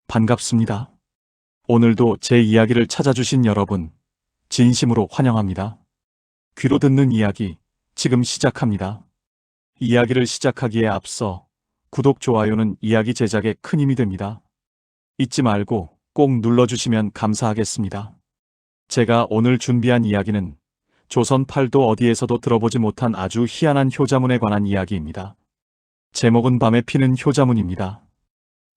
반갑습니다. 오늘도 제 이야기를 찾아주신 여러분, 진심으로 환영합니다. 귀로 듣는 이야기, 지금 시작합니다. 이야기를 시작하기에 앞서 구독, 좋아요는 이야기 제작에 큰 힘이 됩니다. 잊지 말고 꼭 눌러주시면 감사하겠습니다. 제가 오늘 준비한 이야기는 조선 팔도 어디에서도 들어보지 못한 아주 희한한 효자문에 관한 이야기입니다. 제목은 밤에 피는 효자문입니다.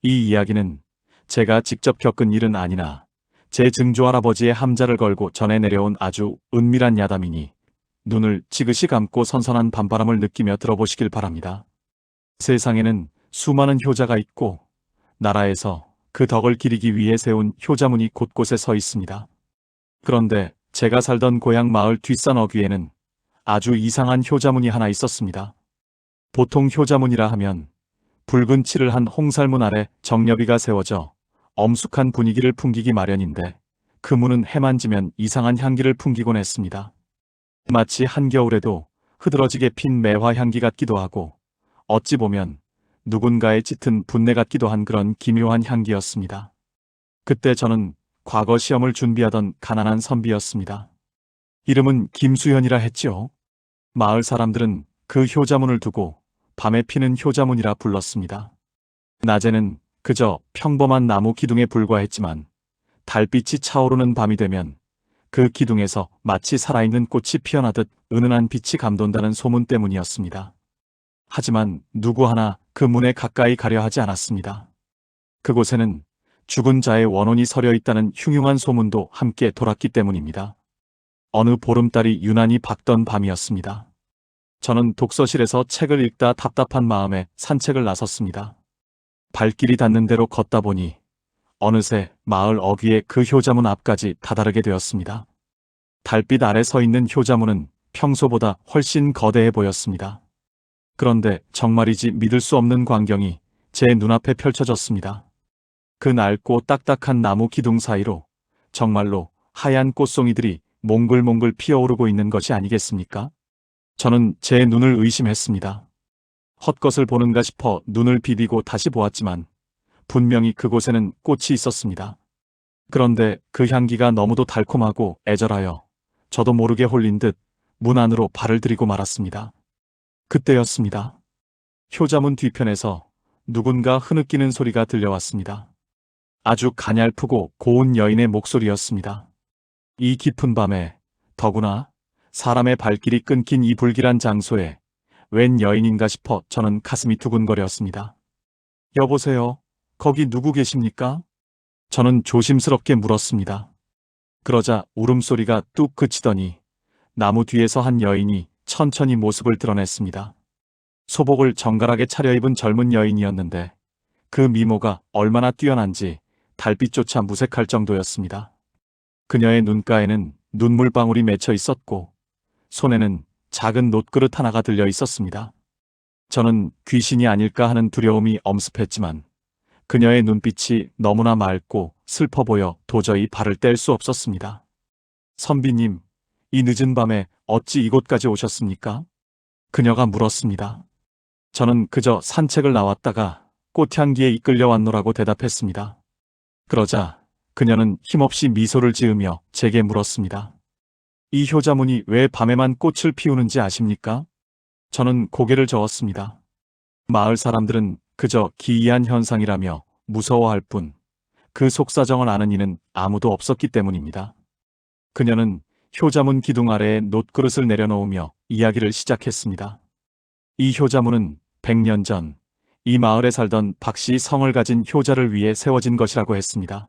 이 이야기는 제가 직접 겪은 일은 아니나 제 증조할아버지의 함자를 걸고 전해 내려온 아주 은밀한 야담이니 눈을 지그시 감고 선선한 밤바람을 느끼며 들어보시길 바랍니다. 세상에는 수많은 효자가 있고 나라에서 그 덕을 기리기 위해 세운 효자문이 곳곳에 서 있습니다. 그런데 제가 살던 고향 마을 뒷산 어귀에는 아주 이상한 효자문이 하나 있었습니다. 보통 효자문이라 하면 붉은 칠을 한 홍살문 아래 정려비가 세워져 엄숙한 분위기를 풍기기 마련인데 그 문은 해만 지면 이상한 향기를 풍기곤 했습니다. 마치 한겨울에도 흐드러지게 핀 매화 향기 같기도 하고 어찌 보면 누군가의 짙은 분내 같기도 한 그런 기묘한 향기였습니다. 그때 저는 과거 시험을 준비하던 가난한 선비였습니다. 이름은 김수현이라 했지요. 마을 사람들은 그 효자문을 두고 밤에 피는 효자문이라 불렀습니다. 낮에는 그저 평범한 나무 기둥에 불과했지만 달빛이 차오르는 밤이 되면 그 기둥에서 마치 살아있는 꽃이 피어나듯 은은한 빛이 감돈다는 소문 때문이었습니다. 하지만 누구 하나 그 문에 가까이 가려 하지 않았습니다. 그곳에는 죽은 자의 원혼이 서려 있다는 흉흉한 소문도 함께 돌았기 때문입니다. 어느 보름달이 유난히 밝던 밤이었습니다. 저는 독서실에서 책을 읽다 답답한 마음에 산책을 나섰습니다. 발길이 닿는 대로 걷다 보니 어느새 마을 어귀의 그 효자문 앞까지 다다르게 되었습니다. 달빛 아래 서 있는 효자문은 평소보다 훨씬 거대해 보였습니다. 그런데 정말이지 믿을 수 없는 광경이 제 눈앞에 펼쳐졌습니다. 그 낡고 딱딱한 나무 기둥 사이로 정말로 하얀 꽃송이들이 몽글몽글 피어오르고 있는 것이 아니겠습니까? 저는 제 눈을 의심했습니다. 헛것을 보는가 싶어 눈을 비비고 다시 보았지만 분명히 그곳에는 꽃이 있었습니다. 그런데 그 향기가 너무도 달콤하고 애절하여 저도 모르게 홀린 듯 문 안으로 발을 들이고 말았습니다. 그때였습니다. 효자문 뒤편에서 누군가 흐느끼는 소리가 들려왔습니다. 아주 가냘프고 고운 여인의 목소리였습니다. 이 깊은 밤에 더구나 사람의 발길이 끊긴 이 불길한 장소에 웬 여인인가 싶어 저는 가슴이 두근거렸습니다. 여보세요, 거기 누구 계십니까? 저는 조심스럽게 물었습니다. 그러자 울음소리가 뚝 그치더니 나무 뒤에서 한 여인이 천천히 모습을 드러냈습니다. 소복을 정갈하게 차려입은 젊은 여인이었는데 그 미모가 얼마나 뛰어난지 달빛조차 무색할 정도였습니다. 그녀의 눈가에는 눈물방울이 맺혀 있었고 손에는 작은 놋그릇 하나가 들려 있었습니다. 저는 귀신이 아닐까 하는 두려움이 엄습했지만 그녀의 눈빛이 너무나 맑고 슬퍼 보여 도저히 발을 뗄 수 없었습니다. 선비님, 이 늦은 밤에 어찌 이곳까지 오셨습니까? 그녀가 물었습니다. 저는 그저 산책을 나왔다가 꽃향기에 이끌려 왔노라고 대답했습니다. 그러자 그녀는 힘없이 미소를 지으며 제게 물었습니다. 이 효자문이 왜 밤에만 꽃을 피우는지 아십니까? 저는 고개를 저었습니다. 마을 사람들은 그저 기이한 현상이라며 무서워할 뿐 그 속사정을 아는 이는 아무도 없었기 때문입니다. 그녀는 효자문 기둥 아래에 놋그릇을 내려놓으며 이야기를 시작했습니다. 이 효자문은 100년 전 이 마을에 살던 박씨 성을 가진 효자를 위해 세워진 것이라고 했습니다.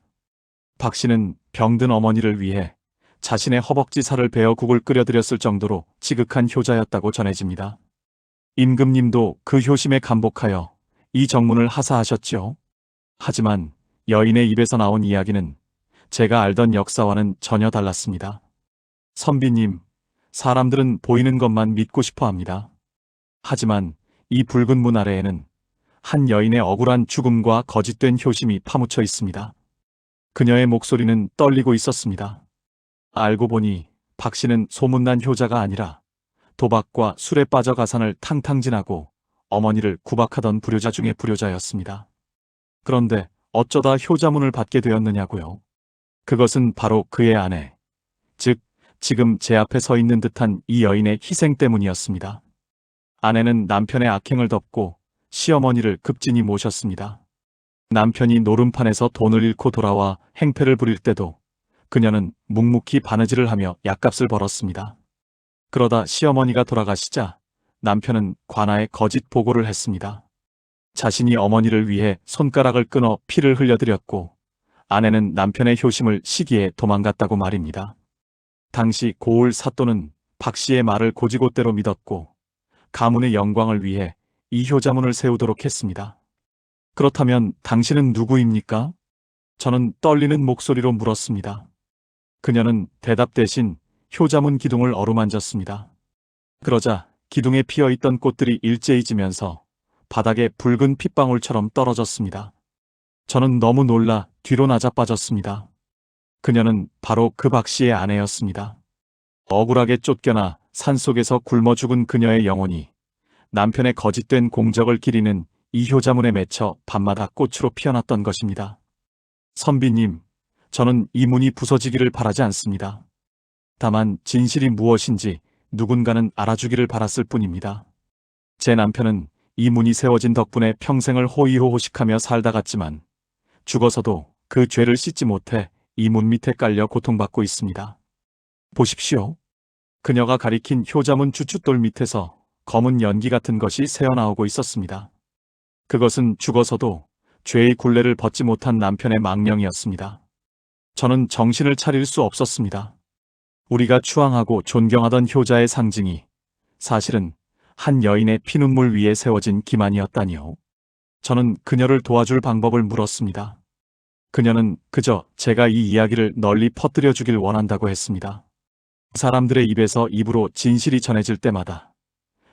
박씨는 병든 어머니를 위해 자신의 허벅지 살을 베어 국을 끓여드렸을 정도로 지극한 효자였다고 전해집니다. 임금님도 그 효심에 감복하여 이 정문을 하사하셨지요. 하지만 여인의 입에서 나온 이야기는 제가 알던 역사와는 전혀 달랐습니다. 선비님, 사람들은 보이는 것만 믿고 싶어 합니다. 하지만 이 붉은 문 아래에는 한 여인의 억울한 죽음과 거짓된 효심이 파묻혀 있습니다. 그녀의 목소리는 떨리고 있었습니다. 알고 보니 박 씨는 소문난 효자가 아니라 도박과 술에 빠져 가산을 탕탕 지나고 어머니를 구박하던 불효자 중의 불효자였습니다. 그런데 어쩌다 효자문을 받게 되었느냐고요. 그것은 바로 그의 아내, 즉 지금 제 앞에 서 있는 듯한 이 여인의 희생 때문이었습니다. 아내는 남편의 악행을 덮고 시어머니를 급진히 모셨습니다. 남편이 노름판에서 돈을 잃고 돌아와 행패를 부릴 때도 그녀는 묵묵히 바느질을 하며 약값을 벌었습니다. 그러다 시어머니가 돌아가시자 남편은 관아에 거짓 보고를 했습니다. 자신이 어머니를 위해 손가락을 끊어 피를 흘려드렸고 아내는 남편의 효심을 시기에 도망갔다고 말입니다. 당시 고을 사또는 박 씨의 말을 고지곳대로 믿었고 가문의 영광을 위해 이 효자문을 세우도록 했습니다. 그렇다면 당신은 누구입니까? 저는 떨리는 목소리로 물었습니다. 그녀는 대답 대신 효자문 기둥을 어루만졌습니다. 그러자 기둥에 피어있던 꽃들이 일제히 지면서 바닥에 붉은 핏방울처럼 떨어졌습니다. 저는 너무 놀라 뒤로 나자빠졌습니다. 그녀는 바로 그 박 씨의 아내였습니다. 억울하게 쫓겨나 산속에서 굶어 죽은 그녀의 영혼이 남편의 거짓된 공적을 기리는 이 효자문에 맺혀 밤마다 꽃으로 피어났던 것입니다. 선비님, 저는 이 문이 부서지기를 바라지 않습니다. 다만 진실이 무엇인지 누군가는 알아주기를 바랐을 뿐입니다. 제 남편은 이 문이 세워진 덕분에 평생을 호의호호식하며 살다 갔지만 죽어서도 그 죄를 씻지 못해 이 문 밑에 깔려 고통받고 있습니다. 보십시오. 그녀가 가리킨 효자문 주춧돌 밑에서 검은 연기 같은 것이 새어나오고 있었습니다. 그것은 죽어서도 죄의 굴레를 벗지 못한 남편의 망령이었습니다. 저는 정신을 차릴 수 없었습니다. 우리가 추앙하고 존경하던 효자의 상징이 사실은 한 여인의 피눈물 위에 세워진 기만이었다니요. 저는 그녀를 도와줄 방법을 물었습니다. 그녀는 그저 제가 이 이야기를 널리 퍼뜨려 주길 원한다고 했습니다. 사람들의 입에서 입으로 진실이 전해질 때마다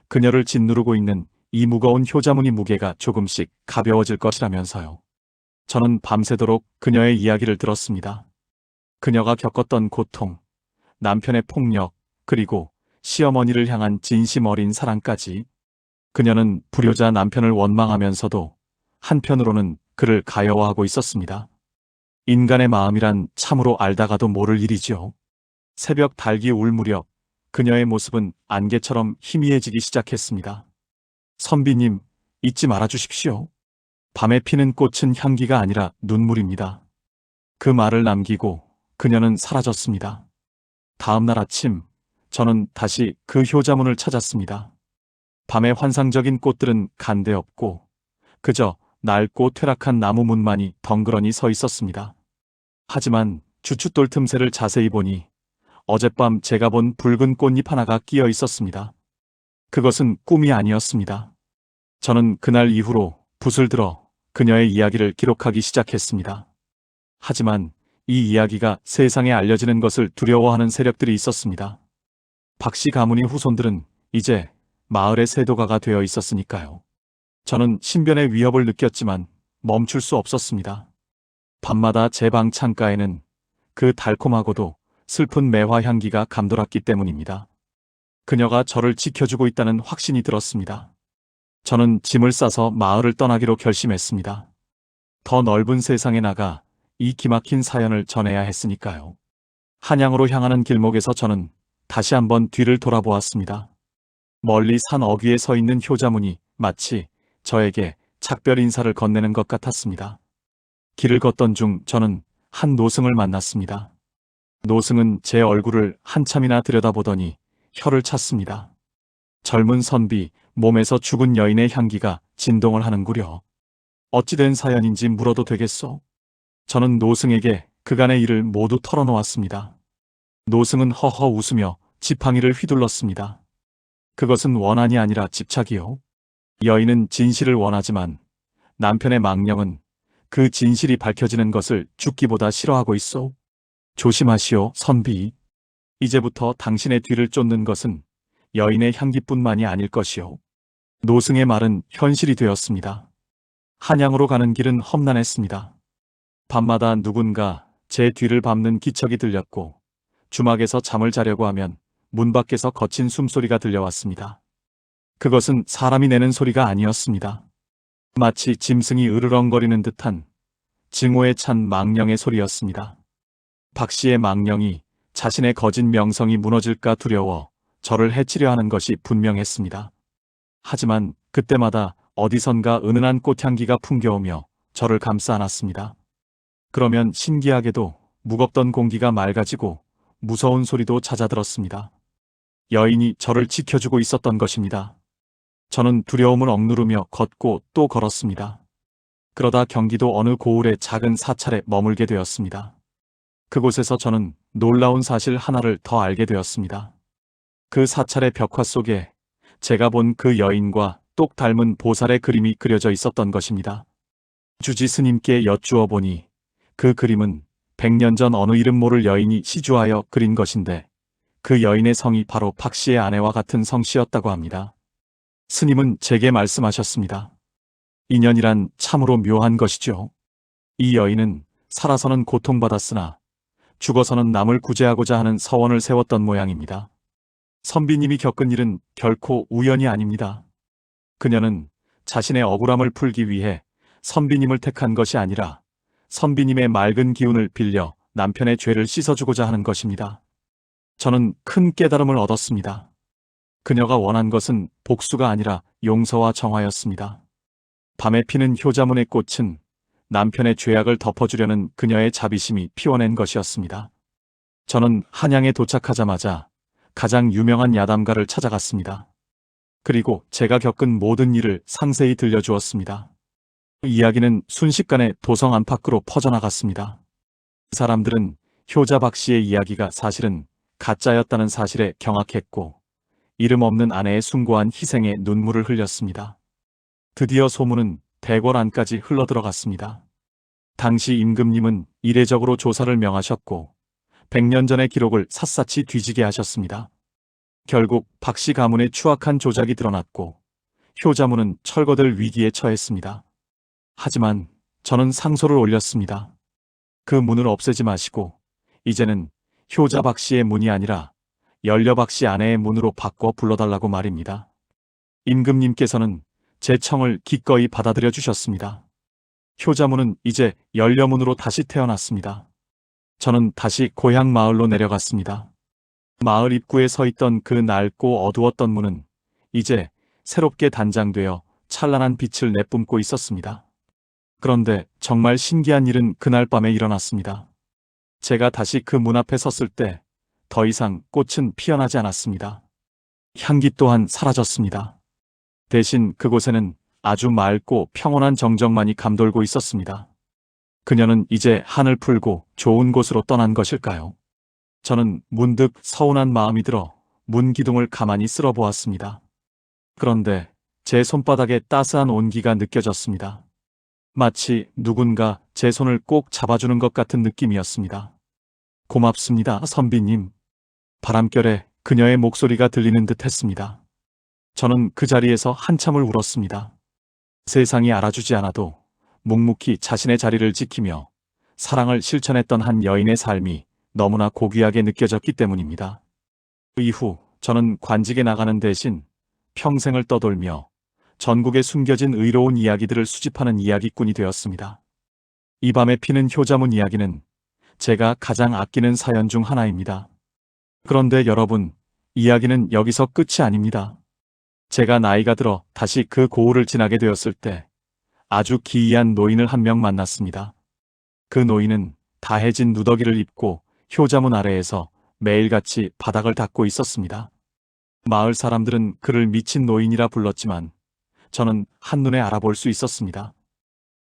그녀를 짓누르고 있는 이 무거운 효자문의 무게가 조금씩 가벼워질 것이라면서요. 저는 밤새도록 그녀의 이야기를 들었습니다. 그녀가 겪었던 고통, 남편의 폭력, 그리고 시어머니를 향한 진심 어린 사랑까지. 그녀는 불효자 남편을 원망하면서도 한편으로는 그를 가여워하고 있었습니다. 인간의 마음이란 참으로 알다가도 모를 일이지요. 새벽 닭이 울 무렵 그녀의 모습은 안개처럼 희미해지기 시작했습니다. 선비님, 잊지 말아 주십시오. 밤에 피는 꽃은 향기가 아니라 눈물입니다. 그 말을 남기고 그녀는 사라졌습니다. 다음 날 아침, 저는 다시 그 효자문을 찾았습니다. 밤의 환상적인 꽃들은 간데없고 그저 낡고 퇴락한 나무 문만이 덩그러니 서 있었습니다. 하지만 주춧돌 틈새를 자세히 보니 어젯밤 제가 본 붉은 꽃잎 하나가 끼어 있었습니다. 그것은 꿈이 아니었습니다. 저는 그날 이후로 붓을 들어 그녀의 이야기를 기록하기 시작했습니다. 하지만 이 이야기가 세상에 알려지는 것을 두려워하는 세력들이 있었습니다. 박씨 가문의 후손들은 이제 마을의 세도가가 되어 있었으니까요. 저는 신변의 위협을 느꼈지만 멈출 수 없었습니다. 밤마다 제 방 창가에는 그 달콤하고도 슬픈 매화 향기가 감돌았기 때문입니다. 그녀가 저를 지켜주고 있다는 확신이 들었습니다. 저는 짐을 싸서 마을을 떠나기로 결심했습니다. 더 넓은 세상에 나가 이 기막힌 사연을 전해야 했으니까요. 한양으로 향하는 길목에서 저는 다시 한번 뒤를 돌아보았습니다. 멀리 산 어귀에 서 있는 효자문이 마치 저에게 작별 인사를 건네는 것 같았습니다. 길을 걷던 중 저는 한 노승을 만났습니다. 노승은 제 얼굴을 한참이나 들여다보더니 혀를 찼습니다. 젊은 선비, 몸에서 죽은 여인의 향기가 진동을 하는구려. 어찌된 사연인지 물어도 되겠소? 저는 노승에게 그간의 일을 모두 털어놓았습니다. 노승은 허허 웃으며 지팡이를 휘둘렀습니다. 그것은 원한이 아니라 집착이요. 여인은 진실을 원하지만 남편의 망령은 그 진실이 밝혀지는 것을 죽기보다 싫어하고 있소. 조심하시오, 선비. 이제부터 당신의 뒤를 쫓는 것은 여인의 향기뿐만이 아닐 것이오. 노승의 말은 현실이 되었습니다. 한양으로 가는 길은 험난했습니다. 밤마다 누군가 제 뒤를 밟는 기척이 들렸고 주막에서 잠을 자려고 하면 문 밖에서 거친 숨소리가 들려왔습니다. 그것은 사람이 내는 소리가 아니었습니다. 마치 짐승이 으르렁거리는 듯한 증오에 찬 망령의 소리였습니다. 박 씨의 망령이 자신의 거짓 명성이 무너질까 두려워 저를 해치려 하는 것이 분명했습니다. 하지만 그때마다 어디선가 은은한 꽃향기가 풍겨오며 저를 감싸 안았습니다. 그러면 신기하게도 무겁던 공기가 맑아지고 무서운 소리도 잦아들었습니다. 여인이 저를 지켜주고 있었던 것입니다. 저는 두려움을 억누르며 걷고 또 걸었습니다. 그러다 경기도 어느 고을의 작은 사찰에 머물게 되었습니다. 그곳에서 저는 놀라운 사실 하나를 더 알게 되었습니다. 그 사찰의 벽화 속에 제가 본 그 여인과 똑 닮은 보살의 그림이 그려져 있었던 것입니다. 주지 스님께 여쭈어 보니 그 그림은 100년 전 어느 이름 모를 여인이 시주하여 그린 것인데 그 여인의 성이 바로 박 씨의 아내와 같은 성씨였다고 합니다. 스님은 제게 말씀하셨습니다. 인연이란 참으로 묘한 것이죠. 이 여인은 살아서는 고통받았으나 죽어서는 남을 구제하고자 하는 서원을 세웠던 모양입니다. 선비님이 겪은 일은 결코 우연이 아닙니다. 그녀는 자신의 억울함을 풀기 위해 선비님을 택한 것이 아니라 선비님의 맑은 기운을 빌려 남편의 죄를 씻어주고자 하는 것입니다. 저는 큰 깨달음을 얻었습니다. 그녀가 원한 것은 복수가 아니라 용서와 정화였습니다. 밤에 피는 효자문의 꽃은 남편의 죄악을 덮어주려는 그녀의 자비심이 피워낸 것이었습니다. 저는 한양에 도착하자마자 가장 유명한 야담가를 찾아갔습니다. 그리고 제가 겪은 모든 일을 상세히 들려주었습니다. 이야기는 순식간에 도성 안팎으로 퍼져나갔습니다. 사람들은 효자 박 씨의 이야기가 사실은 가짜였다는 사실에 경악했고 이름 없는 아내의 숭고한 희생에 눈물을 흘렸습니다. 드디어 소문은 대궐 안까지 흘러들어갔습니다. 당시 임금님은 이례적으로 조사를 명하셨고 100년 전의 기록을 샅샅이 뒤지게 하셨습니다. 결국 박 씨 가문의 추악한 조작이 드러났고 효자문은 철거될 위기에 처했습니다. 하지만 저는 상소를 올렸습니다. 그 문을 없애지 마시고 이제는 효자 박 씨의 문이 아니라 연려 박 씨 아내의 문으로 바꿔 불러달라고 말입니다. 임금님께서는 제 청을 기꺼이 받아들여 주셨습니다. 효자문은 이제 연려문으로 다시 태어났습니다. 저는 다시 고향 마을로 내려갔습니다. 마을 입구에 서 있던 그 낡고 어두웠던 문은 이제 새롭게 단장되어 찬란한 빛을 내뿜고 있었습니다. 그런데 정말 신기한 일은 그날 밤에 일어났습니다. 제가 다시 그 문 앞에 섰을 때 더 이상 꽃은 피어나지 않았습니다. 향기 또한 사라졌습니다. 대신 그곳에는 아주 맑고 평온한 정적만이 감돌고 있었습니다. 그녀는 이제 한을 풀고 좋은 곳으로 떠난 것일까요? 저는 문득 서운한 마음이 들어 문 기둥을 가만히 쓸어보았습니다. 그런데 제 손바닥에 따스한 온기가 느껴졌습니다. 마치 누군가 제 손을 꼭 잡아주는 것 같은 느낌이었습니다. 고맙습니다, 선비님. 바람결에 그녀의 목소리가 들리는 듯 했습니다. 저는 그 자리에서 한참을 울었습니다. 세상이 알아주지 않아도 묵묵히 자신의 자리를 지키며 사랑을 실천했던 한 여인의 삶이 너무나 고귀하게 느껴졌기 때문입니다. 그 이후 저는 관직에 나가는 대신 평생을 떠돌며 전국에 숨겨진 의로운 이야기들을 수집하는 이야기꾼이 되었습니다. 이 밤에 피는 효자문 이야기는 제가 가장 아끼는 사연 중 하나입니다. 그런데 여러분, 이야기는 여기서 끝이 아닙니다. 제가 나이가 들어 다시 그 고을을 지나게 되었을 때 아주 기이한 노인을 한 명 만났습니다. 그 노인은 다해진 누더기를 입고 효자문 아래에서 매일같이 바닥을 닦고 있었습니다. 마을 사람들은 그를 미친 노인이라 불렀지만 저는 한눈에 알아볼 수 있었습니다.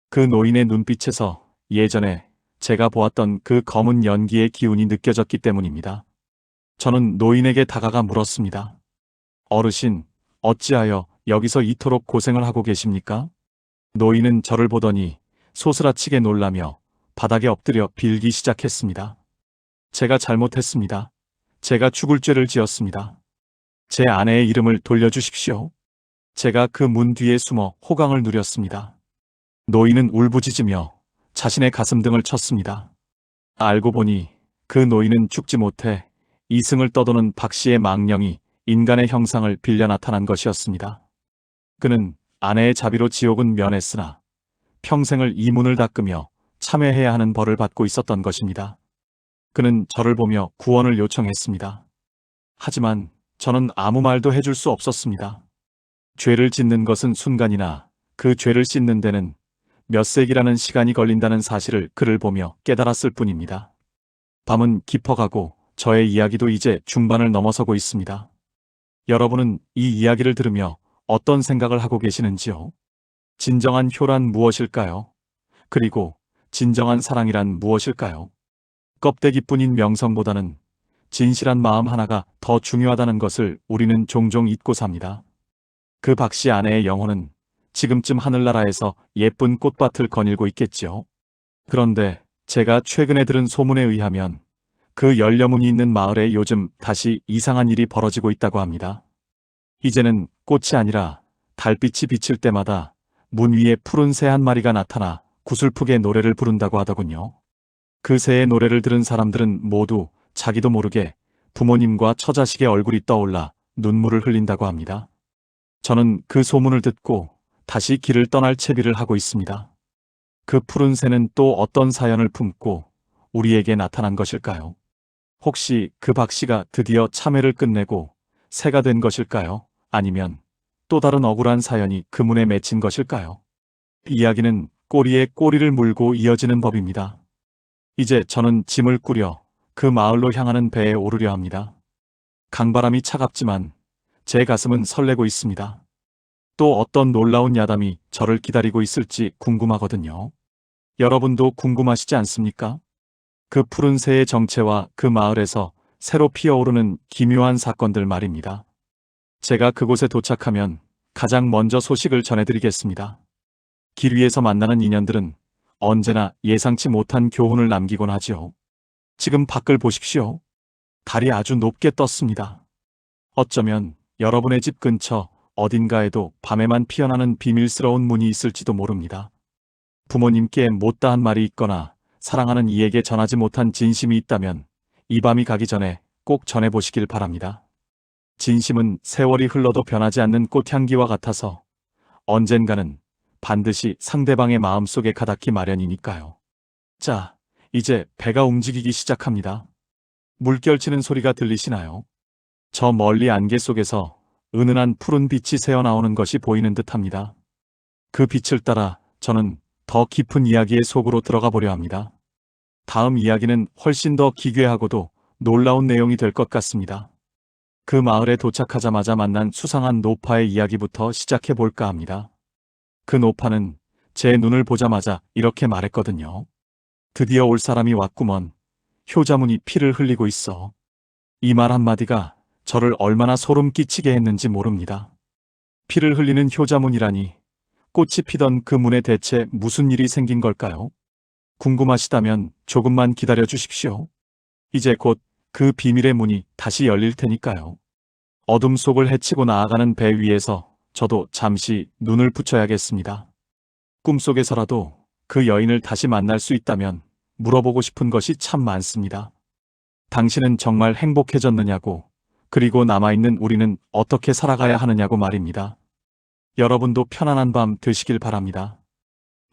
그 노인의 눈빛에서 예전에 제가 보았던 그 검은 연기의 기운이 느껴졌기 때문입니다. 저는 노인에게 다가가 물었습니다. 어르신, 어찌하여 여기서 이토록 고생을 하고 계십니까? 노인은 저를 보더니 소스라치게 놀라며 바닥에 엎드려 빌기 시작했습니다. 제가 잘못했습니다. 제가 죽을 죄를 지었습니다. 제 아내의 이름을 돌려주십시오. 제가 그 문 뒤에 숨어 호강을 누렸습니다. 노인은 울부짖으며 자신의 가슴 등을 쳤습니다. 알고 보니 그 노인은 죽지 못해 이승을 떠도는 박 씨의 망령이 인간의 형상을 빌려 나타난 것이었습니다. 그는 아내의 자비로 지옥은 면했으나 평생을 이 문을 닦으며 참회해야 하는 벌을 받고 있었던 것입니다. 그는 저를 보며 구원을 요청했습니다. 하지만 저는 아무 말도 해줄 수 없었습니다. 죄를 짓는 것은 순간이나 그 죄를 씻는 데는 몇 세기라는 시간이 걸린다는 사실을 그를 보며 깨달았을 뿐입니다. 밤은 깊어가고 저의 이야기도 이제 중반을 넘어서고 있습니다. 여러분은 이 이야기를 들으며 어떤 생각을 하고 계시는지요? 진정한 효란 무엇일까요? 그리고 진정한 사랑이란 무엇일까요? 껍데기뿐인 명성보다는 진실한 마음 하나가 더 중요하다는 것을 우리는 종종 잊고 삽니다. 그 박씨 아내의 영혼은 지금쯤 하늘나라에서 예쁜 꽃밭을 거닐고 있겠지요. 그런데 제가 최근에 들은 소문에 의하면 그 연려문이 있는 마을에 요즘 다시 이상한 일이 벌어지고 있다고 합니다. 이제는 꽃이 아니라 달빛이 비칠 때마다 문 위에 푸른 새 한 마리가 나타나 구슬프게 노래를 부른다고 하더군요. 그 새의 노래를 들은 사람들은 모두 자기도 모르게 부모님과 처자식의 얼굴이 떠올라 눈물을 흘린다고 합니다. 저는 그 소문을 듣고 다시 길을 떠날 채비를 하고 있습니다. 그 푸른 새는 또 어떤 사연을 품고 우리에게 나타난 것일까요? 혹시 그 박씨가 드디어 참회를 끝내고 새가 된 것일까요? 아니면 또 다른 억울한 사연이 그 문에 맺힌 것일까요? 이야기는 꼬리에 꼬리를 물고 이어지는 법입니다. 이제 저는 짐을 꾸려 그 마을로 향하는 배에 오르려 합니다. 강바람이 차갑지만 제 가슴은 설레고 있습니다. 또 어떤 놀라운 야담이 저를 기다리고 있을지 궁금하거든요. 여러분도 궁금하시지 않습니까? 그 푸른 새의 정체와 그 마을에서 새로 피어오르는 기묘한 사건들 말입니다. 제가 그곳에 도착하면 가장 먼저 소식을 전해드리겠습니다. 길 위에서 만나는 인연들은 언제나 예상치 못한 교훈을 남기곤 하지요. 지금 밖을 보십시오. 달이 아주 높게 떴습니다. 어쩌면 여러분의 집 근처 어딘가에도 밤에만 피어나는 비밀스러운 문이 있을지도 모릅니다. 부모님께 못다한 말이 있거나 사랑하는 이에게 전하지 못한 진심이 있다면 이 밤이 가기 전에 꼭 전해보시길 바랍니다. 진심은 세월이 흘러도 변하지 않는 꽃향기와 같아서 언젠가는 반드시 상대방의 마음속에 가닿기 마련이니까요. 자, 이제 배가 움직이기 시작합니다. 물결치는 소리가 들리시나요? 저 멀리 안개 속에서 은은한 푸른 빛이 새어나오는 것이 보이는 듯합니다. 그 빛을 따라 저는 더 깊은 이야기의 속으로 들어가 보려 합니다. 다음 이야기는 훨씬 더 기괴하고도 놀라운 내용이 될 것 같습니다. 그 마을에 도착하자마자 만난 수상한 노파의 이야기부터 시작해 볼까 합니다. 그 노파는 제 눈을 보자마자 이렇게 말했거든요. 드디어 올 사람이 왔구먼. 효자문이 피를 흘리고 있어. 이 말 한마디가 저를 얼마나 소름 끼치게 했는지 모릅니다. 피를 흘리는 효자문이라니 꽃이 피던 그 문에 대체 무슨 일이 생긴 걸까요? 궁금하시다면 조금만 기다려 주십시오. 이제 곧 그 비밀의 문이 다시 열릴 테니까요. 어둠 속을 헤치고 나아가는 배 위에서 저도 잠시 눈을 붙여야겠습니다. 꿈속에서라도 그 여인을 다시 만날 수 있다면 물어보고 싶은 것이 참 많습니다. 당신은 정말 행복해졌느냐고, 그리고 남아있는 우리는 어떻게 살아가야 하느냐고 말입니다. 여러분도 편안한 밤 되시길 바랍니다.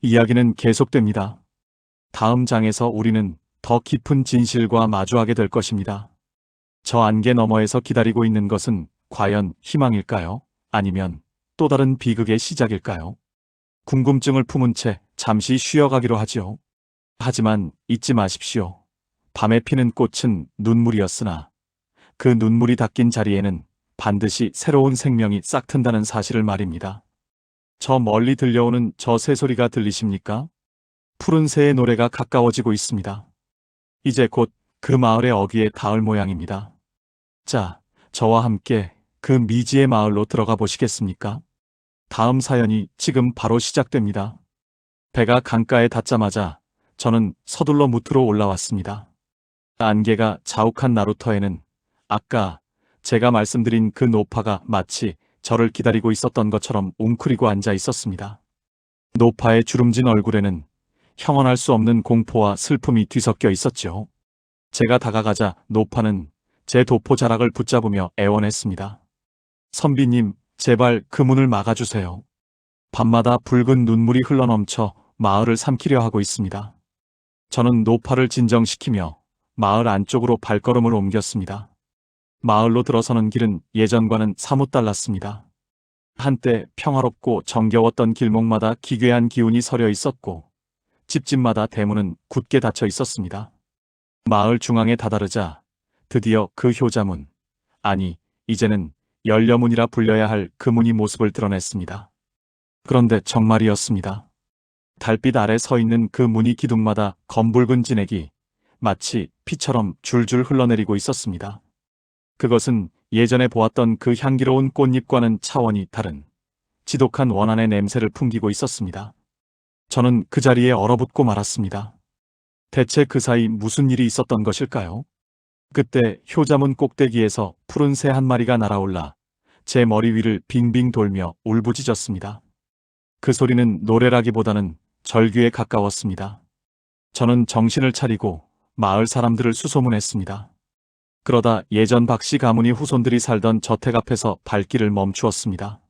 이야기는 계속됩니다. 다음 장에서 우리는 더 깊은 진실과 마주하게 될 것입니다. 저 안개 너머에서 기다리고 있는 것은 과연 희망일까요? 아니면 또 다른 비극의 시작일까요? 궁금증을 품은 채 잠시 쉬어가기로 하지요. 하지만 잊지 마십시오. 밤에 피는 꽃은 눈물이었으나 그 눈물이 닦인 자리에는 반드시 새로운 생명이 싹튼다는 사실을 말입니다. 저 멀리 들려오는 저 새소리가 들리십니까? 푸른 새의 노래가 가까워지고 있습니다. 이제 곧 그 마을의 어귀에 닿을 모양입니다. 자, 저와 함께 그 미지의 마을로 들어가 보시겠습니까? 다음 사연이 지금 바로 시작됩니다. 배가 강가에 닿자마자 저는 서둘러 무트로 올라왔습니다. 안개가 자욱한 나루터에는 아까 제가 말씀드린 그 노파가 마치 저를 기다리고 있었던 것처럼 웅크리고 앉아 있었습니다. 노파의 주름진 얼굴에는 형언할 수 없는 공포와 슬픔이 뒤섞여 있었죠. 제가 다가가자 노파는 제 도포 자락을 붙잡으며 애원했습니다. 선비님, 제발 그 문을 막아주세요. 밤마다 붉은 눈물이 흘러넘쳐 마을을 삼키려 하고 있습니다. 저는 노파를 진정시키며 마을 안쪽으로 발걸음을 옮겼습니다. 마을로 들어서는 길은 예전과는 사뭇 달랐습니다. 한때 평화롭고 정겨웠던 길목마다 기괴한 기운이 서려 있었고 집집마다 대문은 굳게 닫혀 있었습니다. 마을 중앙에 다다르자 드디어 그 효자문, 아니 이제는 열려문이라 불려야 할 그 문이 모습을 드러냈습니다. 그런데 정말이었습니다. 달빛 아래 서 있는 그 무늬 기둥마다 검붉은 진액이 마치 피처럼 줄줄 흘러내리고 있었습니다. 그것은 예전에 보았던 그 향기로운 꽃잎과는 차원이 다른 지독한 원한의 냄새를 풍기고 있었습니다. 저는 그 자리에 얼어붙고 말았습니다. 대체 그 사이 무슨 일이 있었던 것일까요? 그때 효자문 꼭대기에서 푸른 새 한 마리가 날아올라 제 머리 위를 빙빙 돌며 울부짖었습니다. 그 소리는 노래라기보다는 절규에 가까웠습니다. 저는 정신을 차리고 마을 사람들을 수소문했습니다. 그러다 예전 박씨 가문이 후손들이 살던 저택 앞에서 발길을 멈추었습니다.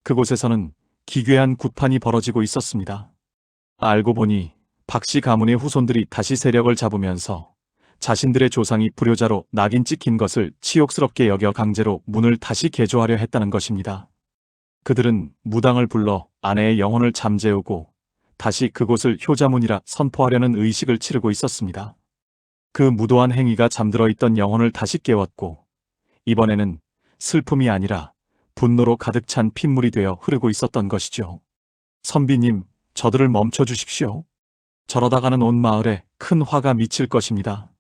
그곳에서는 기괴한 굿판이 벌어지고 있었습니다. 알고 보니 박씨 가문의 후손들이 다시 세력을 잡으면서 자신들의 조상이 불효자로 낙인 찍힌 것을 치욕스럽게 여겨 강제로 문을 다시 개조하려 했다는 것입니다. 그들은 무당을 불러 아내의 영혼을 잠재우고 다시 그곳을 효자문이라 선포하려는 의식을 치르고 있었습니다. 그 무도한 행위가 잠들어 있던 영혼을 다시 깨웠고 이번에는 슬픔이 아니라 분노로 가득 찬 핏물이 되어 흐르고 있었던 것이죠. 선비님, 저들을 멈춰주십시오. 저러다가는 온 마을에 큰 화가 미칠 것입니다.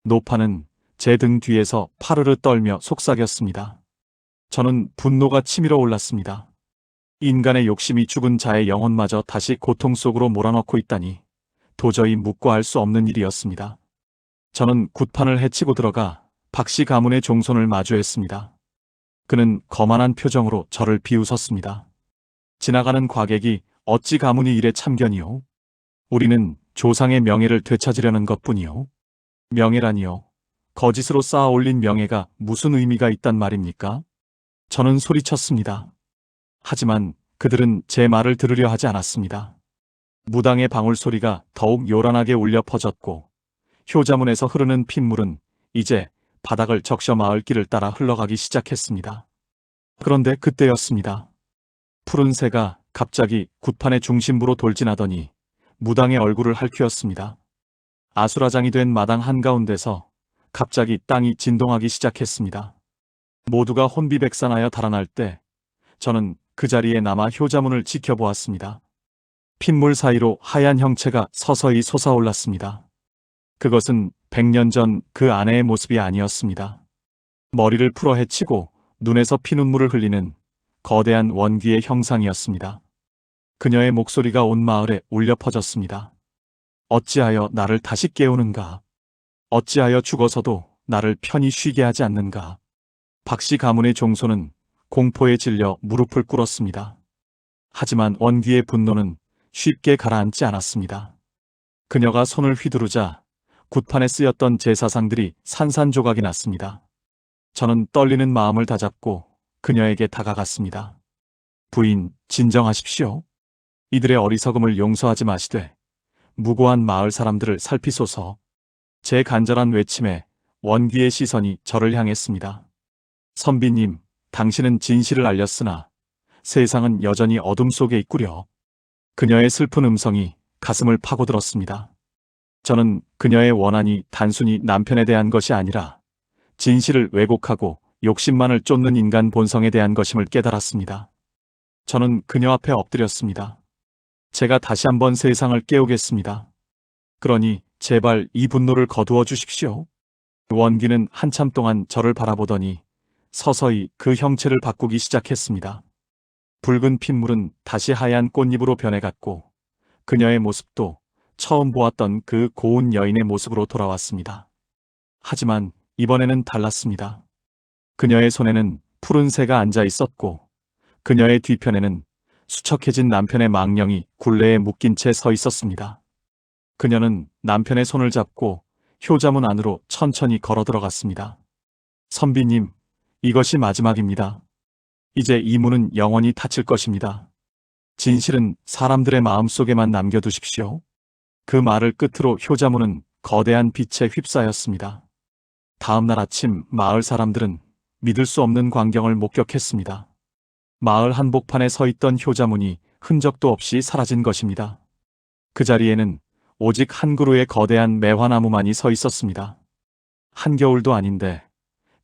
노파는 제 등 뒤에서 파르르 떨며 속삭였습니다. 저는 분노가 치밀어 올랐습니다. 인간의 욕심이 죽은 자의 영혼마저 다시 고통 속으로 몰아넣고 있다니 도저히 묵과할 수 없는 일이었습니다. 저는 굿판을 헤치고 들어가 박씨 가문의 종손을 마주했습니다. 그는 거만한 표정으로 저를 비웃었습니다. 지나가는 과객이 어찌 가문이 이래 참견이요? 우리는 조상의 명예를 되찾으려는 것뿐이요. 명예라니요. 거짓으로 쌓아 올린 명예가 무슨 의미가 있단 말입니까? 저는 소리쳤습니다. 하지만 그들은 제 말을 들으려 하지 않았습니다. 무당의 방울소리가 더욱 요란하게 울려 퍼졌고 효자문에서 흐르는 핏물은 이제 바닥을 적셔 마을 길을 따라 흘러가기 시작했습니다. 그런데 그때였습니다. 푸른 새가 갑자기 굿판의 중심부로 돌진하더니 무당의 얼굴을 핥히었습니다. 아수라장이 된 마당 한가운데서 갑자기 땅이 진동하기 시작했습니다. 모두가 혼비백산하여 달아날 때 저는 그 자리에 남아 효자문을 지켜보았습니다. 핏물 사이로 하얀 형체가 서서히 솟아올랐습니다. 그것은 100년 전 그 아내의 모습이 아니었습니다. 머리를 풀어 헤치고 눈에서 피눈물을 흘리는 거대한 원귀의 형상이었습니다. 그녀의 목소리가 온 마을에 울려 퍼졌습니다. 어찌하여 나를 다시 깨우는가? 어찌하여 죽어서도 나를 편히 쉬게 하지 않는가? 박씨 가문의 종손은 공포에 질려 무릎을 꿇었습니다. 하지만 원귀의 분노는 쉽게 가라앉지 않았습니다. 그녀가 손을 휘두르자 굿판에 쓰였던 제사상들이 산산조각이 났습니다. 저는 떨리는 마음을 다잡고 그녀에게 다가갔습니다. 부인, 진정하십시오. 이들의 어리석음을 용서하지 마시되 무고한 마을 사람들을 살피소서. 제 간절한 외침에 원귀의 시선이 저를 향했습니다. 선비님, 당신은 진실을 알렸으나 세상은 여전히 어둠 속에 있구려. 그녀의 슬픈 음성이 가슴을 파고들었습니다. 저는 그녀의 원한이 단순히 남편에 대한 것이 아니라 진실을 왜곡하고 욕심만을 쫓는 인간 본성에 대한 것임을 깨달았습니다. 저는 그녀 앞에 엎드렸습니다. 제가 다시 한번 세상을 깨우겠습니다. 그러니 제발 이 분노를 거두어 주십시오. 원귀는 한참 동안 저를 바라보더니 서서히 그 형체를 바꾸기 시작했습니다. 붉은 핏물은 다시 하얀 꽃잎으로 변해갔고 그녀의 모습도 처음 보았던 그 고운 여인의 모습으로 돌아왔습니다. 하지만 이번에는 달랐습니다. 그녀의 손에는 푸른 새가 앉아 있었고 그녀의 뒤편에는 수척해진 남편의 망령이 굴레에 묶인 채 서 있었습니다. 그녀는 남편의 손을 잡고 효자문 안으로 천천히 걸어 들어갔습니다. 선비님, 이것이 마지막입니다. 이제 이 문은 영원히 닫힐 것입니다. 진실은 사람들의 마음속에만 남겨두십시오. 그 말을 끝으로 효자문은 거대한 빛에 휩싸였습니다. 다음 날 아침 마을 사람들은 믿을 수 없는 광경을 목격했습니다. 마을 한복판에 서 있던 효자문이 흔적도 없이 사라진 것입니다. 그 자리에는 오직 한 그루의 거대한 매화나무만이 서 있었습니다. 한겨울도 아닌데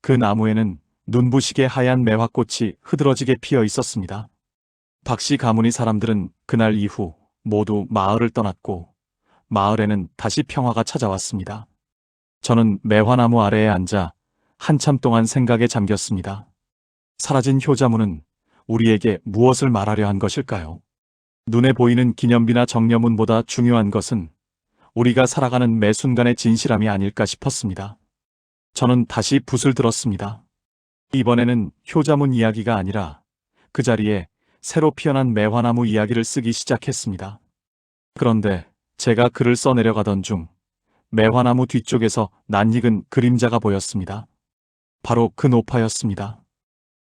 그 나무에는 눈부시게 하얀 매화꽃이 흐드러지게 피어 있었습니다. 박씨 가문의 사람들은 그날 이후 모두 마을을 떠났고 마을에는 다시 평화가 찾아왔습니다. 저는 매화나무 아래에 앉아 한참 동안 생각에 잠겼습니다. 사라진 효자문은 우리에게 무엇을 말하려 한 것일까요? 눈에 보이는 기념비나 정려문보다 중요한 것은 우리가 살아가는 매 순간의 진실함이 아닐까 싶었습니다. 저는 다시 붓을 들었습니다. 이번에는 효자문 이야기가 아니라 그 자리에 새로 피어난 매화나무 이야기를 쓰기 시작했습니다. 그런데 제가 글을 써내려가던 중 매화나무 뒤쪽에서 낯익은 그림자가 보였습니다. 바로 그 노파였습니다.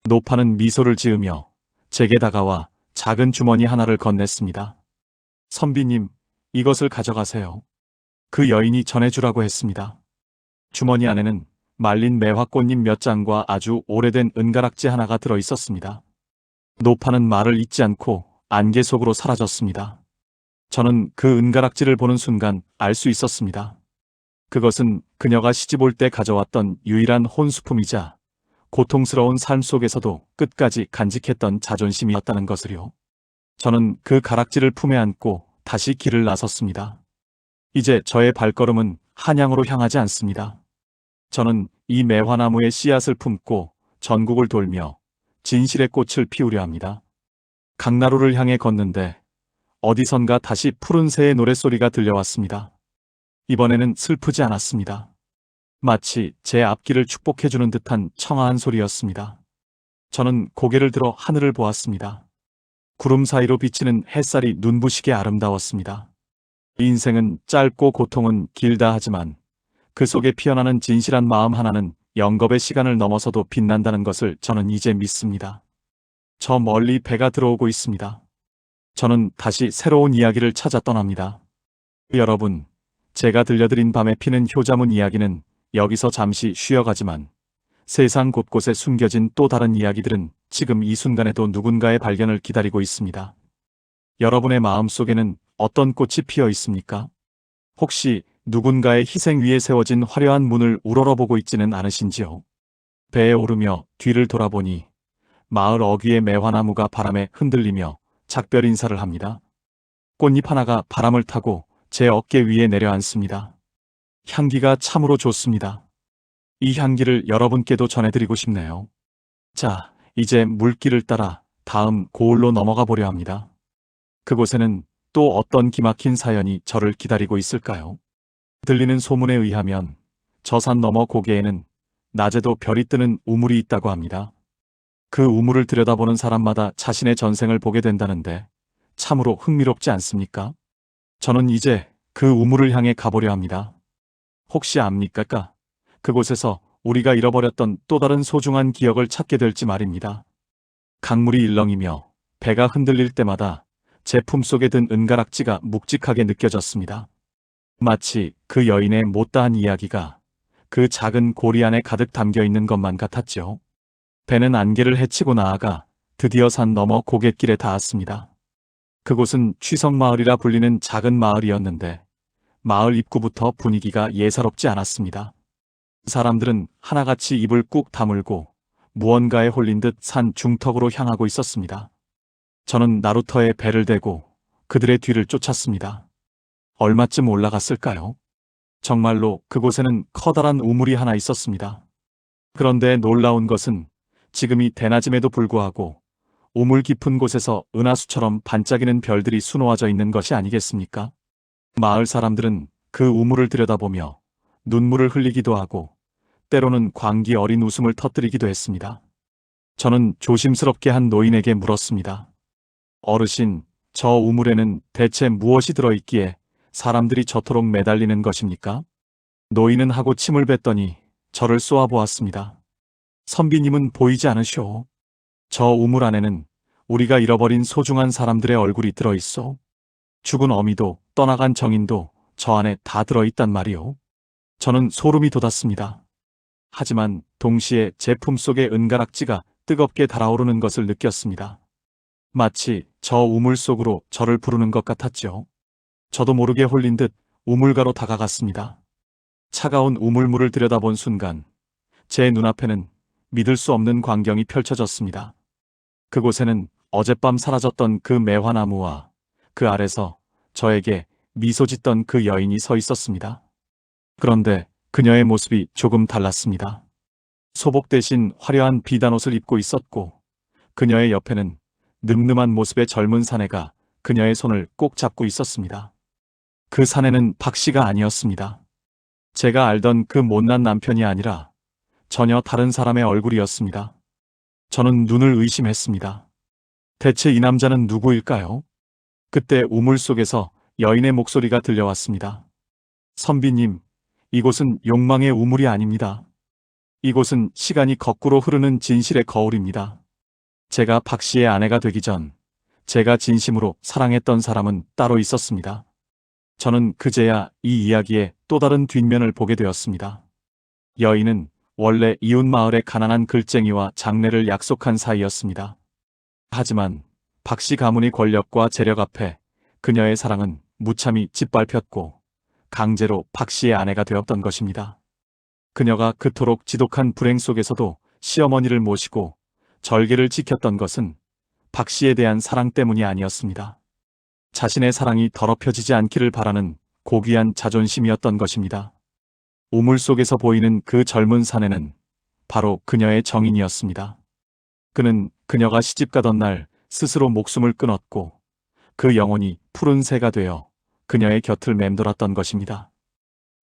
노파는 미소를 지으며 제게 다가와 작은 주머니 하나를 건넸습니다. 선비님, 이것을 가져가세요. 그 여인이 전해주라고 했습니다. 주머니 안에는 말린 매화꽃잎 몇 장과 아주 오래된 은가락지 하나가 들어 있었습니다. 노파는 말을 잇지 않고 안개 속으로 사라졌습니다. 저는 그 은가락지를 보는 순간 알 수 있었습니다. 그것은 그녀가 시집올 때 가져왔던 유일한 혼수품이자 고통스러운 삶 속에서도 끝까지 간직했던 자존심이었다는 것을요. 저는 그 가락지를 품에 안고 다시 길을 나섰습니다. 이제 저의 발걸음은 한양으로 향하지 않습니다. 저는 이 매화나무의 씨앗을 품고 전국을 돌며 진실의 꽃을 피우려 합니다. 강나루를 향해 걷는데 어디선가 다시 푸른 새의 노랫소리가 들려왔습니다. 이번에는 슬프지 않았습니다. 마치 제 앞길을 축복해주는 듯한 청아한 소리였습니다. 저는 고개를 들어 하늘을 보았습니다. 구름 사이로 비치는 햇살이 눈부시게 아름다웠습니다. 인생은 짧고 고통은 길다 하지만 그 속에 피어나는 진실한 마음 하나는 영겁의 시간을 넘어서도 빛난다는 것을 저는 이제 믿습니다. 저 멀리 배가 들어오고 있습니다. 저는 다시 새로운 이야기를 찾아 떠납니다. 여러분, 제가 들려드린 밤에 피는 효자문 이야기는 여기서 잠시 쉬어가지만 세상 곳곳에 숨겨진 또 다른 이야기들은 지금 이 순간에도 누군가의 발견을 기다리고 있습니다. 여러분의 마음속에는 어떤 꽃이 피어 있습니까? 혹시 누군가의 희생 위에 세워진 화려한 문을 우러러보고 있지는 않으신지요? 배에 오르며 뒤를 돌아보니 마을 어귀의 매화나무가 바람에 흔들리며 작별 인사를 합니다. 꽃잎 하나가 바람을 타고 제 어깨 위에 내려앉습니다. 향기가 참으로 좋습니다. 이 향기를 여러분께도 전해드리고 싶네요. 자, 이제 물길을 따라 다음 고을로 넘어가 보려 합니다. 그곳에는 또 어떤 기막힌 사연이 저를 기다리고 있을까요? 들리는 소문에 의하면 저 산 너머 고개에는 낮에도 별이 뜨는 우물이 있다고 합니다. 그 우물을 들여다보는 사람마다 자신의 전생을 보게 된다는데 참으로 흥미롭지 않습니까? 저는 이제 그 우물을 향해 가보려 합니다. 혹시 압니까? 그곳에서 우리가 잃어버렸던 또 다른 소중한 기억을 찾게 될지 말입니다. 강물이 일렁이며 배가 흔들릴 때마다 제 품속에 든 은가락지가 묵직하게 느껴졌습니다. 마치 그 여인의 못다한 이야기가 그 작은 고리 안에 가득 담겨 있는 것만 같았죠. 배는 안개를 헤치고 나아가 드디어 산 너머 고갯길에 닿았습니다. 그곳은 취성마을이라 불리는 작은 마을이었는데 마을 입구부터 분위기가 예사롭지 않았습니다. 사람들은 하나같이 입을 꾹 다물고 무언가에 홀린 듯 산 중턱으로 향하고 있었습니다. 저는 나루터에 배를 대고 그들의 뒤를 쫓았습니다. 얼마쯤 올라갔을까요? 정말로 그곳에는 커다란 우물이 하나 있었습니다. 그런데 놀라운 것은 지금이 대낮임에도 불구하고 우물 깊은 곳에서 은하수처럼 반짝이는 별들이 수놓아져 있는 것이 아니겠습니까? 마을 사람들은 그 우물을 들여다보며 눈물을 흘리기도 하고 때로는 광기 어린 웃음을 터뜨리기도 했습니다. 저는 조심스럽게 한 노인에게 물었습니다. 어르신, 저 우물에는 대체 무엇이 들어있기에 사람들이 저토록 매달리는 것입니까? 노인은 하고 침을 뱉더니 저를 쏘아보았습니다. 선비님은 보이지 않으시오. 저 우물 안에는 우리가 잃어버린 소중한 사람들의 얼굴이 들어있어. 죽은 어미도 떠나간 정인도 저 안에 다 들어있단 말이오. 저는 소름이 돋았습니다. 하지만 동시에 제 품속의 은가락지가 뜨겁게 달아오르는 것을 느꼈습니다. 마치 저 우물 속으로 저를 부르는 것 같았죠. 저도 모르게 홀린 듯 우물가로 다가갔습니다. 차가운 우물물을 들여다본 순간 제 눈앞에는 믿을 수 없는 광경이 펼쳐졌습니다. 그곳에는 어젯밤 사라졌던 그 매화나무와 그 아래서 저에게 미소 짓던 그 여인이 서 있었습니다. 그런데 그녀의 모습이 조금 달랐습니다. 소복 대신 화려한 비단옷을 입고 있었고 그녀의 옆에는 늠름한 모습의 젊은 사내가 그녀의 손을 꼭 잡고 있었습니다. 그 사내는 박 씨가 아니었습니다. 제가 알던 그 못난 남편이 아니라 전혀 다른 사람의 얼굴이었습니다. 저는 눈을 의심했습니다. 대체 이 남자는 누구일까요? 그때 우물 속에서 여인의 목소리가 들려왔습니다. 선비님, 이곳은 욕망의 우물이 아닙니다. 이곳은 시간이 거꾸로 흐르는 진실의 거울입니다. 제가 박 씨의 아내가 되기 전 제가 진심으로 사랑했던 사람은 따로 있었습니다. 저는 그제야 이 이야기의 또 다른 뒷면을 보게 되었습니다. 여인은 원래 이웃 마을의 가난한 글쟁이와 장례를 약속한 사이였습니다. 하지만 박 씨 가문의 권력과 재력 앞에 그녀의 사랑은 무참히 짓밟혔고 강제로 박 씨의 아내가 되었던 것입니다. 그녀가 그토록 지독한 불행 속에서도 시어머니를 모시고 절개를 지켰던 것은 박 씨에 대한 사랑 때문이 아니었습니다. 자신의 사랑이 더럽혀지지 않기를 바라는 고귀한 자존심이었던 것입니다. 우물 속에서 보이는 그 젊은 사내는 바로 그녀의 정인이었습니다. 그는 그녀가 시집가던 날 스스로 목숨을 끊었고 그 영혼이 푸른 새가 되어 그녀의 곁을 맴돌았던 것입니다.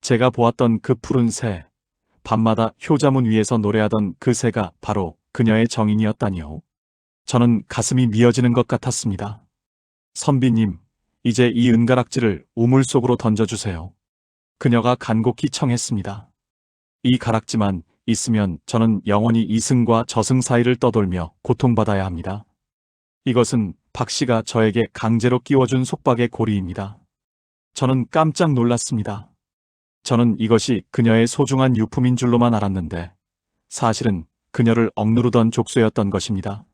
제가 보았던 그 푸른 새, 밤마다 효자문 위에서 노래하던 그 새가 바로 그녀의 정인이었다니요. 저는 가슴이 미어지는 것 같았습니다. 선비님, 이제 이 은가락지를 우물 속으로 던져주세요. 그녀가 간곡히 청했습니다. 이 가락지만 있으면 저는 영원히 이승과 저승 사이를 떠돌며 고통받아야 합니다. 이것은 박 씨가 저에게 강제로 끼워준 속박의 고리입니다. 저는 깜짝 놀랐습니다. 저는 이것이 그녀의 소중한 유품인 줄로만 알았는데 사실은 그녀를 억누르던 족쇄였던 것입니다.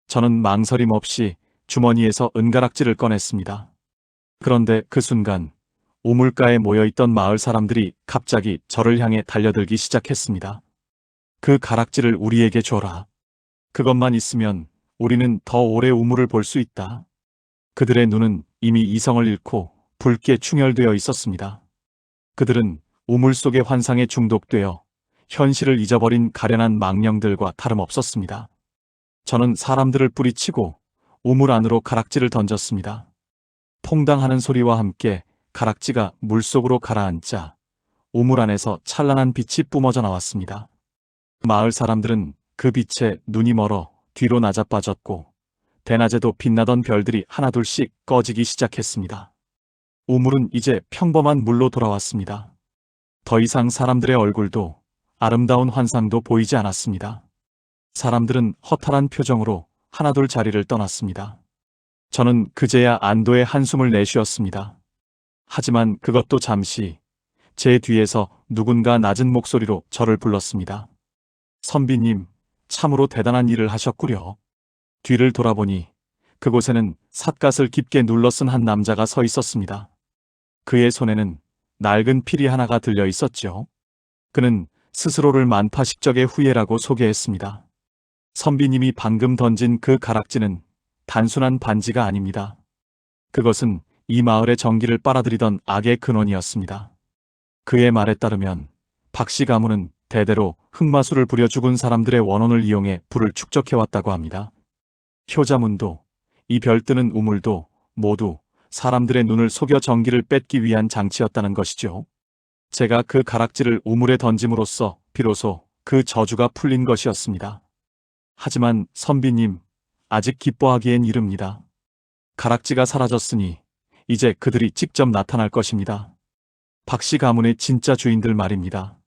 저는 망설임 없이 주머니에서 은가락지를 꺼냈습니다. 그런데 그 순간 우물가에 모여있던 마을 사람들이 갑자기 저를 향해 달려들기 시작했습니다. 그 가락지를 우리에게 줘라. 그것만 있으면 우리는 더 오래 우물을 볼 수 있다. 그들의 눈은 이미 이성을 잃고 붉게 충혈되어 있었습니다. 그들은 우물 속의 환상에 중독되어 현실을 잊어버린 가련한 망령들과 다름없었습니다. 저는 사람들을 뿌리치고 우물 안으로 가락지를 던졌습니다. 퐁당하는 소리와 함께 가락지가 물속으로 가라앉자 우물 안에서 찬란한 빛이 뿜어져 나왔습니다. 마을 사람들은 그 빛에 눈이 멀어 뒤로 낮아빠졌고 대낮에도 빛나던 별들이 하나둘씩 꺼지기 시작했습니다. 우물은 이제 평범한 물로 돌아왔습니다. 더 이상 사람들의 얼굴도 아름다운 환상도 보이지 않았습니다. 사람들은 허탈한 표정으로 하나둘 자리를 떠났습니다. 저는 그제야 안도의 한숨을 내쉬었습니다. 하지만 그것도 잠시 제 뒤에서 누군가 낮은 목소리로 저를 불렀습니다. 선비님, 참으로 대단한 일을 하셨구려. 뒤를 돌아보니 그곳에는 삿갓을 깊게 눌러 쓴 한 남자가 서 있었습니다. 그의 손에는 낡은 피리 하나가 들려 있었죠. 그는 스스로를 만파식적의 후예라고 소개했습니다. 선비님이 방금 던진 그 가락지는 단순한 반지가 아닙니다. 그것은 이 마을의 정기를 빨아들이던 악의 근원이었습니다. 그의 말에 따르면 박 씨 가문은 대대로 흑마술을 부려 죽은 사람들의 원혼을 이용해 불을 축적해왔다고 합니다. 효자문도 이 별뜨는 우물도 모두 사람들의 눈을 속여 정기를 뺏기 위한 장치였다는 것이죠. 제가 그 가락지를 우물에 던짐으로써 비로소 그 저주가 풀린 것이었습니다. 하지만 선비님, 아직 기뻐하기엔 이릅니다. 가락지가 사라졌으니 이제 그들이 직접 나타날 것입니다. 박 씨 가문의 진짜 주인들 말입니다.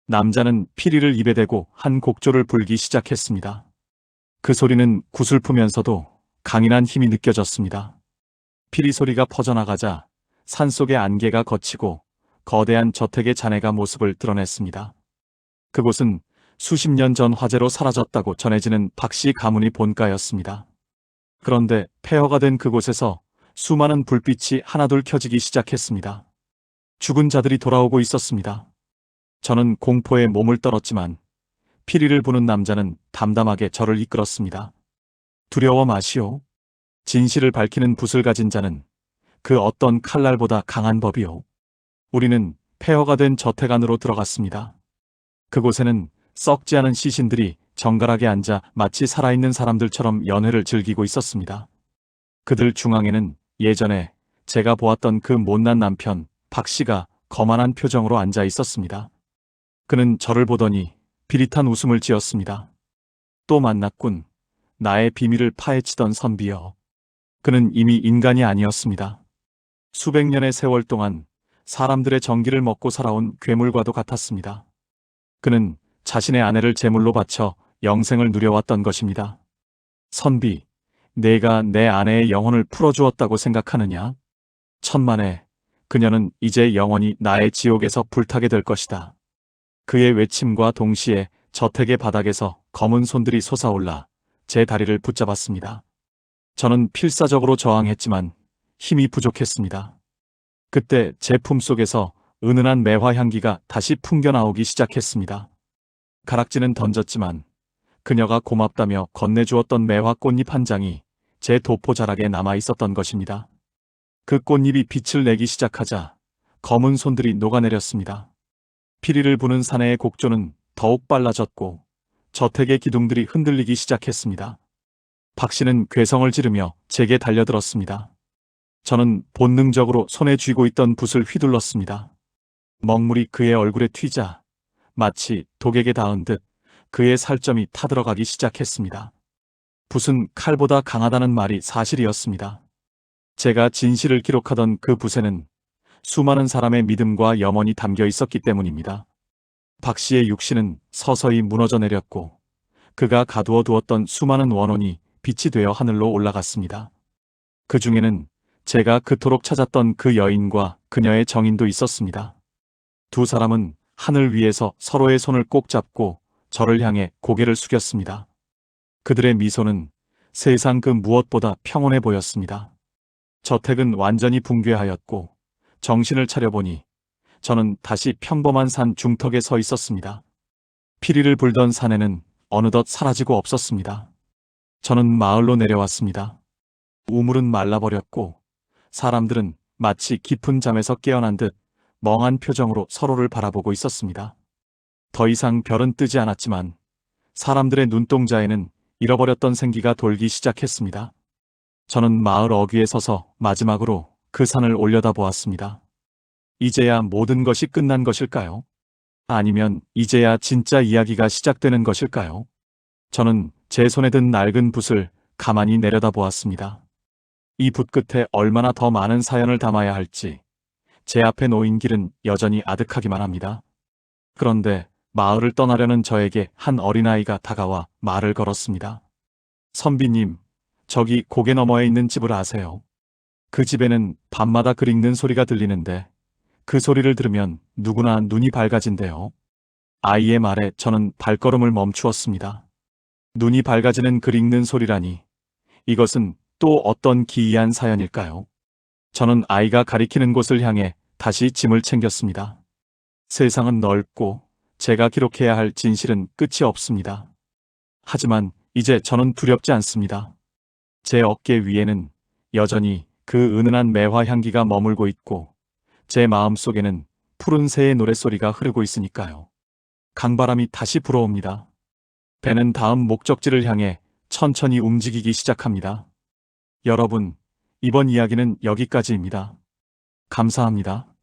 남자는 피리를 입에 대고 한 곡조를 불기 시작했습니다. 그 소리는 구슬프면서도 강인한 힘이 느껴졌습니다. 피리 소리가 퍼져나가자 산속의 안개가 걷히고 거대한 저택의 잔해가 모습을 드러냈습니다. 그곳은 수십 년 전 화재로 사라졌다고 전해지는 박씨 가문이 본가였습니다. 그런데 폐허가 된 그곳에서 수많은 불빛이 하나둘 켜지기 시작했습니다. 죽은 자들이 돌아오고 있었습니다. 저는 공포에 몸을 떨었지만 피리를 부는 남자는 담담하게 저를 이끌었습니다. 두려워 마시오. 진실을 밝히는 붓을 가진 자는 그 어떤 칼날보다 강한 법이오. 우리는 폐허가 된 저택 안으로 들어갔습니다. 그곳에는 썩지 않은 시신들이 정갈하게 앉아 마치 살아있는 사람들처럼 연회를 즐기고 있었습니다. 그들 중앙에는 예전에 제가 보았던 그 못난 남편 박씨가 거만한 표정으로 앉아 있었습니다. 그는 저를 보더니 비릿한 웃음을 지었습니다. 또 만났군. 나의 비밀을 파헤치던 선비여. 그는 이미 인간이 아니었습니다. 수백 년의 세월 동안 사람들의 정기를 먹고 살아온 괴물과도 같았습니다. 그는 자신의 아내를 제물로 바쳐 영생을 누려왔던 것입니다. 선비, 내가 내 아내의 영혼을 풀어주었다고 생각하느냐? 천만에 그녀는 이제 영원히 나의 지옥에서 불타게 될 것이다. 그의 외침과 동시에 저택의 바닥에서 검은 손들이 솟아올라 제 다리를 붙잡았습니다. 저는 필사적으로 저항했지만 힘이 부족했습니다. 그때 제 품속에서 은은한 매화 향기가 다시 풍겨나오기 시작했습니다. 가락지는 던졌지만 그녀가 고맙다며 건네주었던 매화 꽃잎 한 장이 제 도포 자락에 남아 있었던 것입니다. 그 꽃잎이 빛을 내기 시작하자 검은 손들이 녹아내렸습니다. 피리를 부는 사내의 곡조는 더욱 빨라졌고 저택의 기둥들이 흔들리기 시작했습니다. 박씨는 괴성을 지르며 제게 달려들었습니다. 저는 본능적으로 손에 쥐고 있던 붓을 휘둘렀습니다. 먹물이 그의 얼굴에 튀자 마치 독에게 닿은 듯 그의 살점이 타들어가기 시작했습니다. 붓은 칼보다 강하다는 말이 사실이었습니다. 제가 진실을 기록하던 그 붓에는 수많은 사람의 믿음과 염원이 담겨 있었기 때문입니다. 박씨의 육신은 서서히 무너져 내렸고 그가 가두어 두었던 수많은 원혼이 빛이 되어 하늘로 올라갔습니다. 그 중에는 제가 그토록 찾았던 그 여인과 그녀의 정인도 있었습니다. 두 사람은 하늘 위에서 서로의 손을 꼭 잡고 저를 향해 고개를 숙였습니다. 그들의 미소는 세상 그 무엇보다 평온해 보였습니다. 저택은 완전히 붕괴하였고 정신을 차려보니 저는 다시 평범한 산 중턱에 서 있었습니다. 피리를 불던 산에는 어느덧 사라지고 없었습니다. 저는 마을로 내려왔습니다. 우물은 말라버렸고 사람들은 마치 깊은 잠에서 깨어난 듯 멍한 표정으로 서로를 바라보고 있었습니다. 더 이상 별은 뜨지 않았지만 사람들의 눈동자에는 잃어버렸던 생기가 돌기 시작했습니다. 저는 마을 어귀에 서서 마지막으로 그 산을 올려다보았습니다. 이제야 모든 것이 끝난 것일까요? 아니면 이제야 진짜 이야기가 시작되는 것일까요? 저는 제 손에 든 낡은 붓을 가만히 내려다보았습니다. 이 붓 끝에 얼마나 더 많은 사연을 담아야 할지 제 앞에 놓인 길은 여전히 아득하기만 합니다. 그런데 마을을 떠나려는 저에게 한 어린아이가 다가와 말을 걸었습니다. 선비님, 저기 고개 너머에 있는 집을 아세요? 그 집에는 밤마다 글 읽는 소리가 들리는데 그 소리를 들으면 누구나 눈이 밝아진대요. 아이의 말에 저는 발걸음을 멈추었습니다. 눈이 밝아지는 글 읽는 소리라니 이것은 또 어떤 기이한 사연일까요? 저는 아이가 가리키는 곳을 향해 다시 짐을 챙겼습니다. 세상은 넓고 제가 기록해야 할 진실은 끝이 없습니다. 하지만 이제 저는 두렵지 않습니다. 제 어깨 위에는 여전히 그 은은한 매화 향기가 머물고 있고 제 마음속에는 푸른 새의 노랫소리가 흐르고 있으니까요. 강바람이 다시 불어옵니다. 배는 다음 목적지를 향해 천천히 움직이기 시작합니다. 여러분, 이번 이야기는 여기까지입니다. 감사합니다.